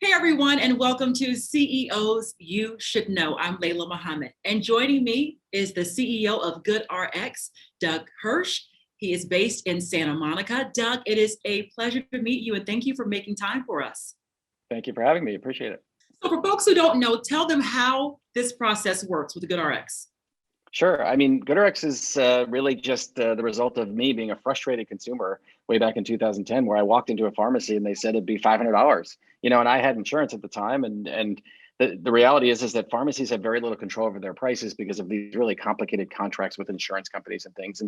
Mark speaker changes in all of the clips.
Speaker 1: Hey everyone, and welcome to CEOs You Should Know. I'm Layla Muhammad, and joining me is the CEO of GoodRx, Doug Hirsch. He is based in Santa Monica. Doug, it is a pleasure to meet you, and thank you for making time for us.
Speaker 2: Thank you for having me. Appreciate it.
Speaker 1: So, for folks who don't know, tell them how this process works with GoodRx.
Speaker 2: Sure. I mean, GoodRx is really just the result of me being a frustrated consumer way back in 2010, where I walked into a pharmacy and they said it'd be $500. And I had insurance at the time, and the reality is that pharmacies have very little control over their prices because of these really complicated contracts with insurance companies and things.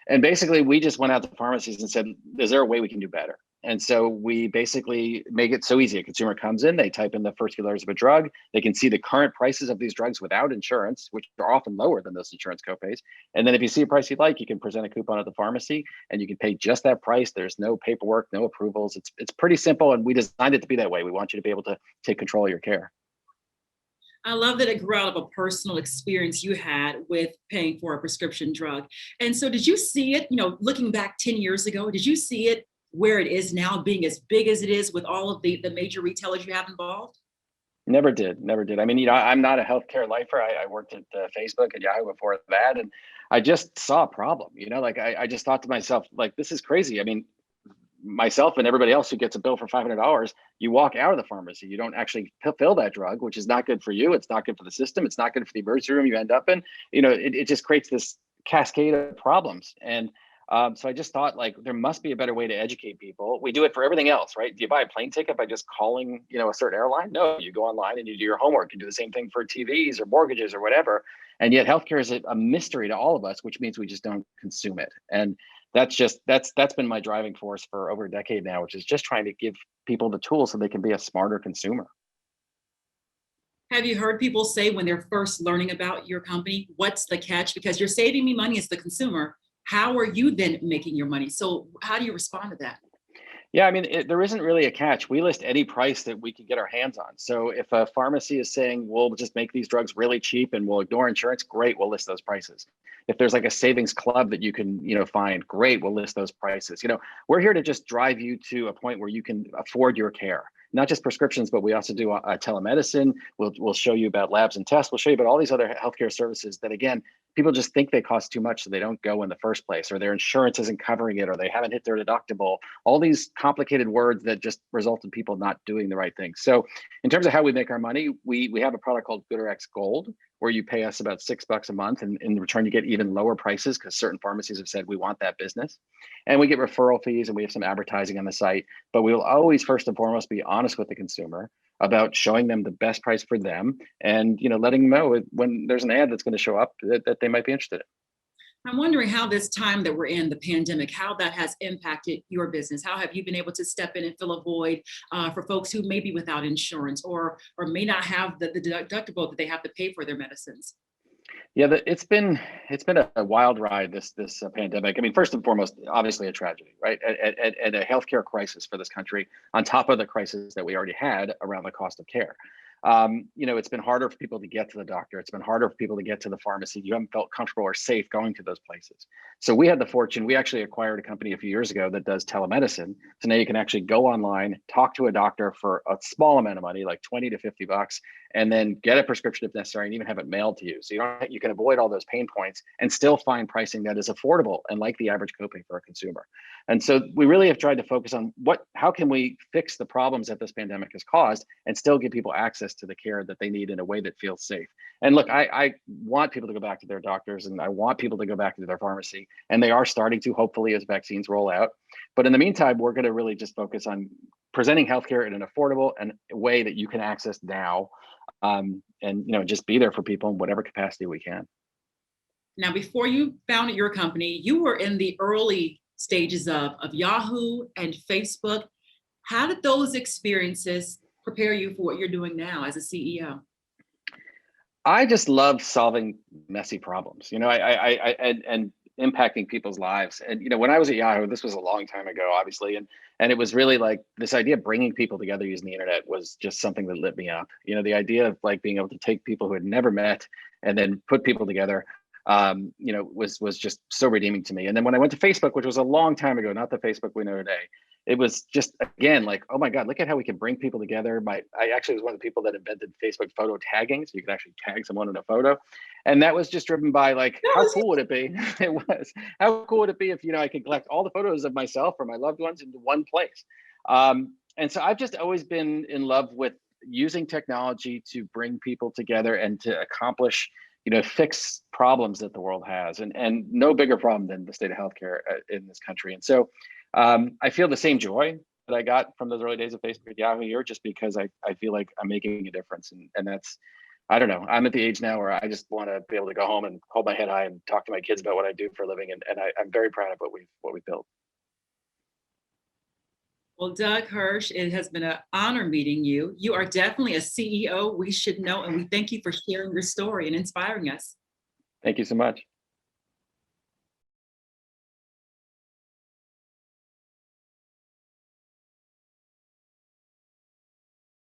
Speaker 2: And basically, we just went out to pharmacies and said, is there a way we can do better? And so we basically make it so easy. A consumer comes in, they type in the first few letters of a drug, they can see the current prices of these drugs without insurance, which are often lower than those insurance copays. And then if you see a price you like, you can present a coupon at the pharmacy and you can pay just that price. There's no paperwork, no approvals. It's pretty simple, and we designed it to be that way. We want you to be able to take control of your care.
Speaker 1: I love that it grew out of a personal experience you had with paying for a prescription drug. And so, did you see it, looking back 10 years ago, did you see it where it is now, being as big as it is with all of the major retailers you have involved?
Speaker 2: Never did, never did. I mean, I'm not a healthcare lifer. I worked at Facebook and Yahoo before that, and I just saw a problem. I just thought to myself, like, this is crazy. I mean, myself and everybody else who gets a bill for $500, you walk out of the pharmacy, you don't actually fill that drug, which is not good for you. It's not good for the system. It's not good for the emergency room you end up in. It just creates this cascade of problems. And so I just thought, like, there must be a better way to educate people. We do it for everything else, right? Do you buy a plane ticket by just calling, a certain airline? No, you go online and you do your homework. You do the same thing for TVs or mortgages or whatever. And yet healthcare is a mystery to all of us, which means we just don't consume it. And that's been my driving force for over a decade now, which is just trying to give people the tools so they can be a smarter consumer.
Speaker 1: Have you heard people say when they're first learning about your company, what's the catch? Because you're saving me money as the consumer. How are you then making your money? So how do you respond to that?
Speaker 2: Yeah, I mean, there isn't really a catch. We list any price that we can get our hands on. So if a pharmacy is saying, we'll just make these drugs really cheap and we'll ignore insurance, great, we'll list those prices. If there's like a savings club that you can, find, great, we'll list those prices. We're here to just drive you to a point where you can afford your care. Not just prescriptions, but we also do telemedicine. We'll show you about labs and tests. We'll show you about all these other healthcare services that, again, people just think they cost too much, so they don't go in the first place, or their insurance isn't covering it, or they haven't hit their deductible. All these complicated words that just result in people not doing the right thing. So in terms of how we make our money, we have a product called GoodRx Gold, where you pay us about $6 a month, and in return you get even lower prices because certain pharmacies have said we want that business. And we get referral fees and we have some advertising on the site, but we will always first and foremost be honest with the consumer about showing them the best price for them, and letting them know when there's an ad that's going to show up that they might be interested in.
Speaker 1: I'm wondering how this time that we're in, the pandemic, how that has impacted your business. How have you been able to step in and fill a void for folks who may be without insurance or may not have the deductible that they have to pay for their medicines?
Speaker 2: Yeah, it's been a wild ride, this pandemic. I mean, first and foremost, obviously a tragedy, right? And a healthcare crisis for this country, on top of the crisis that we already had around the cost of care. It's been harder for people to get to the doctor. It's been harder for people to get to the pharmacy. You haven't felt comfortable or safe going to those places. So we had the fortune, we actually acquired a company a few years ago that does telemedicine. So now you can actually go online, talk to a doctor for a small amount of money, like 20 to $50, and then get a prescription if necessary, and even have it mailed to you. So you can avoid all those pain points and still find pricing that is affordable and like the average copay for a consumer. And so we really have tried to focus on how can we fix the problems that this pandemic has caused and still give people access to the care that they need in a way that feels safe. And look, I want people to go back to their doctors, and I want people to go back to their pharmacy, and they are starting to, hopefully, as vaccines roll out. But in the meantime, we're going to really just focus on presenting healthcare in an affordable and way that you can access now, and just be there for people in whatever capacity we can.
Speaker 1: Now, before you founded your company, you were in the early stages of Yahoo and Facebook. How did those experiences prepare you for what you're doing now as a CEO?
Speaker 2: I just love solving messy problems, and impacting people's lives. And when I was at Yahoo, this was a long time ago, obviously, and it was really like this idea of bringing people together using the internet was just something that lit me up. The idea of like being able to take people who had never met and then put people together, was just so redeeming to me. And then when I went to Facebook, which was a long time ago, not the Facebook we know today, it was just, again, like, oh my God, look at how we can bring people together. I actually was one of the people that invented Facebook photo tagging, so you can actually tag someone in a photo, and that was just driven by like,
Speaker 1: That
Speaker 2: how
Speaker 1: was
Speaker 2: cool would it be? It was, how cool would it be if, I could collect all the photos of myself or my loved ones into one place. And so I've just always been in love with using technology to bring people together and to accomplish, fix problems that the world has, and no bigger problem than the state of healthcare in this country. And so I feel the same joy that I got from those early days of Facebook, Yahoo here, just because I feel like I'm making a difference. And that's, I don't know, I'm at the age now where I just want to be able to go home and hold my head high and talk to my kids about what I do for a living. And I'm very proud of what we've built.
Speaker 1: Well, Doug Hirsch, it has been an honor meeting you. You are definitely a CEO we should know, and we thank you for sharing your story and inspiring us.
Speaker 2: Thank you so much.